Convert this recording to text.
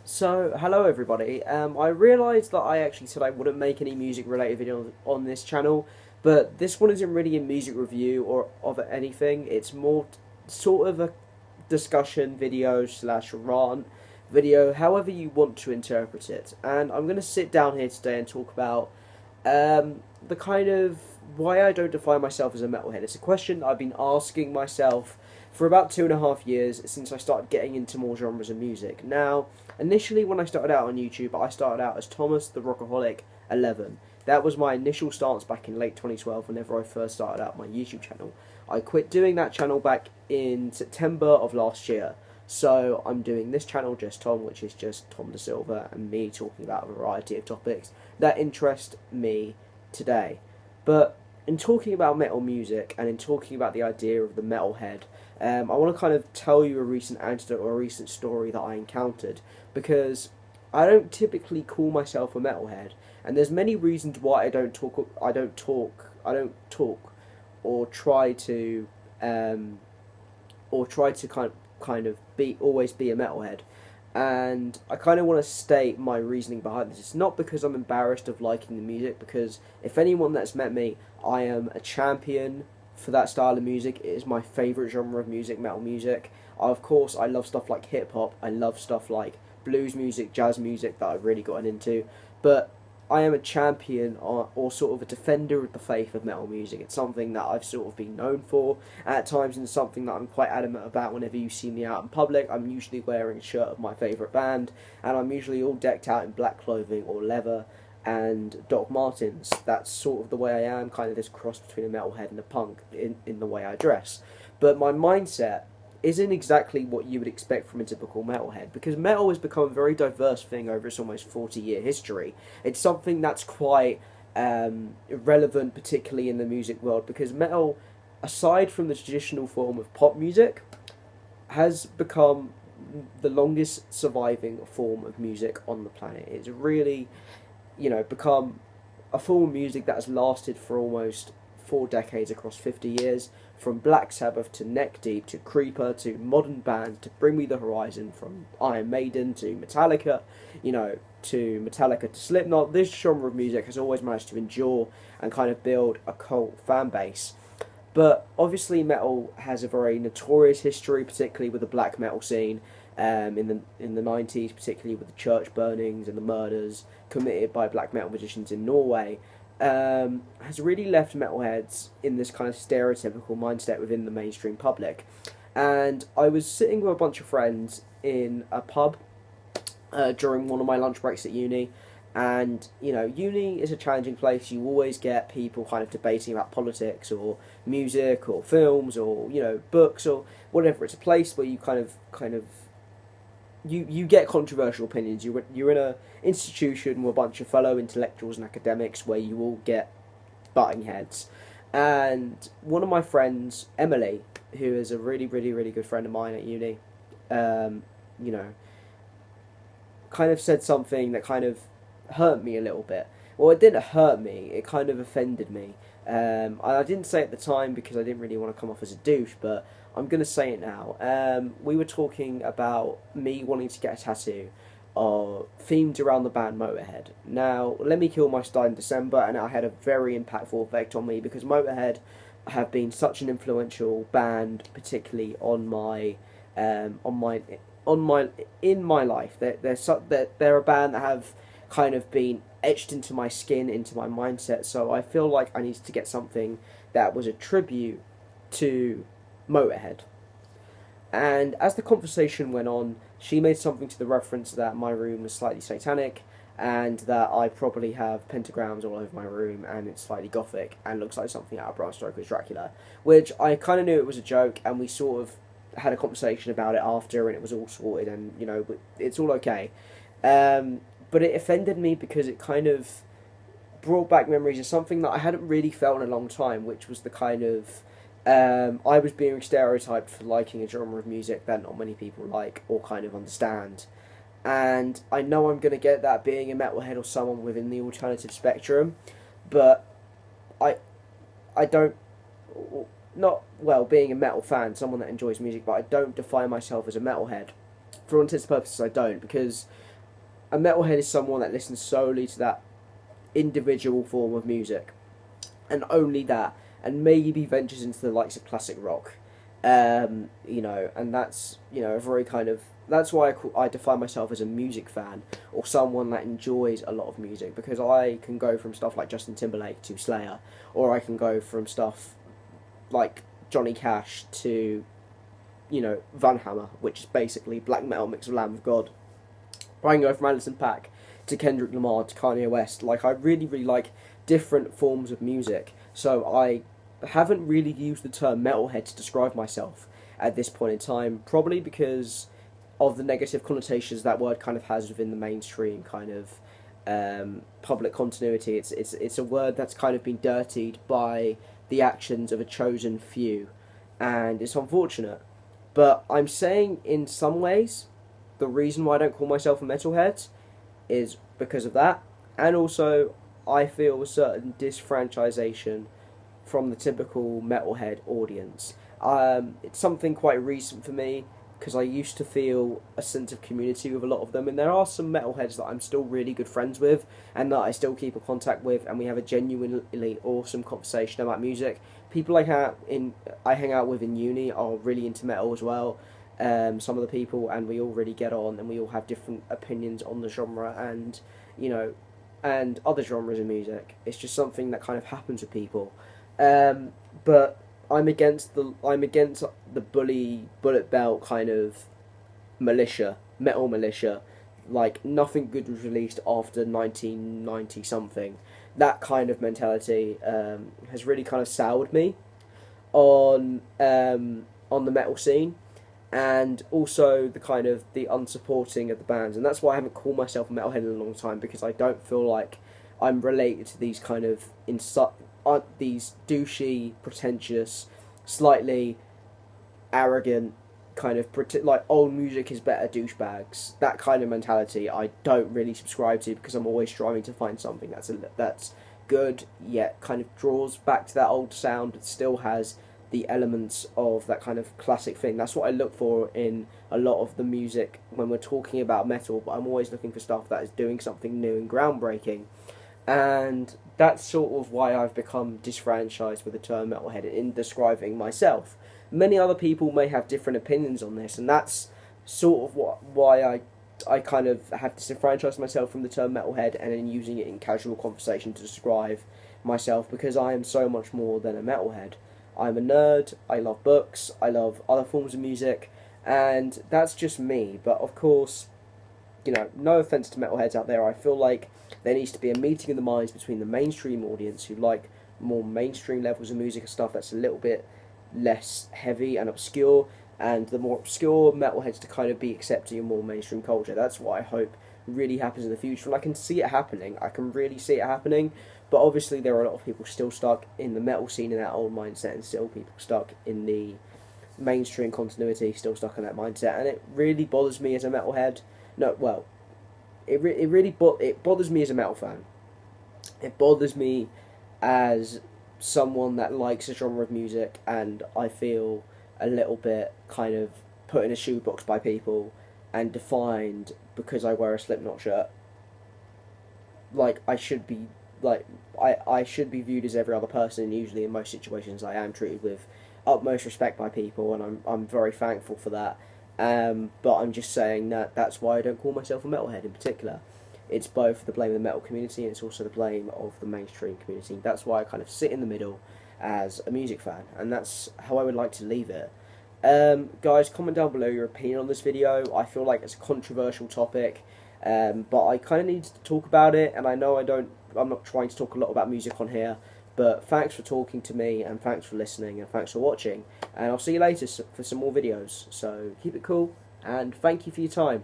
So, hello everybody. I realised that I actually said I wouldn't make any music related videos on this channel, but this one isn't really a music review or of anything. It's more sort of a discussion video slash rant video, however you want to interpret it. And I'm going to sit down here today and talk about the kind of why I don't define myself as a metalhead. It's a question I've been asking myself for about 2.5 years since I started getting into more genres of music. Now, initially when I started out on YouTube, I started out as Thomas the Rockaholic 11. That was my initial stance back in late 2012 whenever I first started out my YouTube channel. I quit doing that channel back in September of last year. So I'm doing this channel, Just Tom, which is just Tom Da Silva and me talking about a variety of topics that interest me today. But in talking about metal music and in talking about the idea of the metalhead, I want to kind of tell you a recent anecdote or a recent story that I encountered, because I don't typically call myself a metalhead, and there's many reasons why I don't talk, or try to, kind of be always be a metalhead. And I kind of want to state my reasoning behind this. It's not because I'm embarrassed of liking the music, because if anyone that's met me, I am a champion for that style of music. It is my favourite genre of music, metal music. Of course, I love stuff like hip hop. I love stuff like blues music, jazz music that I've really gotten into. But I am a champion or sort of a defender of the faith of metal music. It's something that I've sort of been known for at times, and something that I'm quite adamant about whenever you see me out in public. I'm usually wearing a shirt of my favourite band, and I'm usually all decked out in black clothing or leather and Doc Martens. That's sort of the way I am, kind of this cross between a metalhead and a punk in the way I dress. But my mindset isn't exactly what you would expect from a typical metalhead, because metal has become a very diverse thing over its almost 40-year history. It's something that's quite relevant, particularly in the music world, because metal, aside from the traditional form of pop music, has become the longest surviving form of music on the planet. It's really, become a form of music that has lasted for almost 4 decades across 50 years, from Black Sabbath to Neck Deep to Creeper to modern bands to Bring Me the Horizon, from Iron Maiden to Metallica, to Slipknot. This genre of music has always managed to endure and kind of build a cult fan base. But obviously, metal has a very notorious history, particularly with the black metal scene in the 90s, particularly with the church burnings and the murders committed by black metal musicians in Norway. Has really left metalheads in this kind of stereotypical mindset within the mainstream public. And I was sitting with a bunch of friends in a pub during one of my lunch breaks at uni. And, uni is a challenging place. You always get people kind of debating about politics or music or films or, books or whatever. It's a place where you you get controversial opinions. You're in a institution with a bunch of fellow intellectuals and academics where you all get butting heads. And one of my friends, Emily, who is a really, really, really good friend of mine at uni, you know, kind of said something that kind of hurt me a little bit. Well, it didn't hurt me, it kind of offended me. I didn't say it at the time because I didn't really want to come off as a douche, but I'm going to say it now. We were talking about me wanting to get a tattoo themed around the band Motorhead. Now, Lemmy Kilmister died in December, and it had a very impactful effect on me because Motorhead have been such an influential band, particularly on my in my life. They're a band that have kind of been etched into my skin, into my mindset. So I feel like I needed to get something that was a tribute to Motorhead. And as the conversation went on, she made something to the reference that my room was slightly satanic, and that I probably have pentagrams all over my room, and it's slightly gothic, and looks like something out of Bram Stoker's Dracula. Which I kind of knew it was a joke, and we sort of had a conversation about it after, and it was all sorted, and, it's all okay. But it offended me because it kind of brought back memories of something that I hadn't really felt in a long time, which was the kind of I was being stereotyped for liking a genre of music that not many people like or kind of understand. And I know I'm going to get that being a metalhead or someone within the alternative spectrum, but I don't, not, well, being a metal fan, someone that enjoys music, but I don't define myself as a metalhead. For all intents and purposes, I don't, because a metalhead is someone that listens solely to that individual form of music, and only that, and maybe ventures into the likes of classic rock. And that's a very kind of that's why I define myself as a music fan, or someone that enjoys a lot of music, because I can go from stuff like Justin Timberlake to Slayer, or I can go from stuff like Johnny Cash to Van Hammer, which is basically black metal mixed with Lamb of God. Or I can go from Anderson .Paak to Kendrick Lamar to Kanye West. Like, I really, really like different forms of music. So I haven't really used the term metalhead to describe myself at this point in time, probably because of the negative connotations that word kind of has within the mainstream kind of public continuity. It's a word that's kind of been dirtied by the actions of a chosen few, and it's unfortunate. But I'm saying, in some ways, the reason why I don't call myself a metalhead is because of that, and also I feel a certain disfranchisation from the typical metalhead audience. It's something quite recent for me, because I used to feel a sense of community with a lot of them, and there are some metalheads that I'm still really good friends with, and that I still keep in contact with, and we have a genuinely awesome conversation about music. People I hang out with in uni are really into metal as well. Some of the people, and we all really get on, and we all have different opinions on the genre, and and other genres of music. It's just something that kind of happens with people. But I'm against the bullet belt kind of metal militia. Like, nothing good was released after 1990 something. That kind of mentality has really kind of soured me on the metal scene, and also the unsupporting of the bands. And that's why I haven't called myself a metalhead in a long time, because I don't feel like I'm related to these kind of these douchey, pretentious, slightly arrogant kind of like old music is better douchebags. That kind of mentality I don't really subscribe to, because I'm always striving to find something that's good, yet kind of draws back to that old sound, but still has the elements of that kind of classic thing. That's what I look for in a lot of the music when we're talking about metal, but I'm always looking for stuff that is doing something new and groundbreaking. And that's sort of why I've become disfranchised with the term metalhead in describing myself. Many other people may have different opinions on this, and that's sort of why I kind of have disenfranchised myself from the term metalhead, and in using it in casual conversation to describe myself, because I am so much more than a metalhead. I'm a nerd, I love books, I love other forms of music, and that's just me. But of course, no offence to metalheads out there, I feel like there needs to be a meeting of the minds between the mainstream audience, who like more mainstream levels of music and stuff that's a little bit less heavy and obscure, and the more obscure metalheads to kind of be accepting of more mainstream culture. That's what I hope really happens in the future, and I can see it happening. I can really see it happening. But obviously there are a lot of people still stuck in the metal scene in that old mindset, and still people stuck in the mainstream continuity, still stuck in that mindset, and it really bothers me as a metalhead. No, well, it bothers me as a metal fan. It bothers me as someone that likes a genre of music, and I feel a little bit kind of put in a shoebox by people and defined because I wear a Slipknot shirt. Like, I should be I should be viewed as every other person, and usually in most situations I am treated with utmost respect by people, and I'm very thankful for that. But I'm just saying that's why I don't call myself a metalhead in particular. It's both the blame of the metal community, and it's also the blame of the mainstream community. That's why I kind of sit in the middle as a music fan, and that's how I would like to leave it. Guys, comment down below your opinion on this video. I feel like it's a controversial topic, but I kind of need to talk about it, and I know I'm not trying to talk a lot about music on here, but thanks for talking to me, and thanks for listening, and thanks for watching, and I'll see you later for some more videos. So keep it cool, and thank you for your time.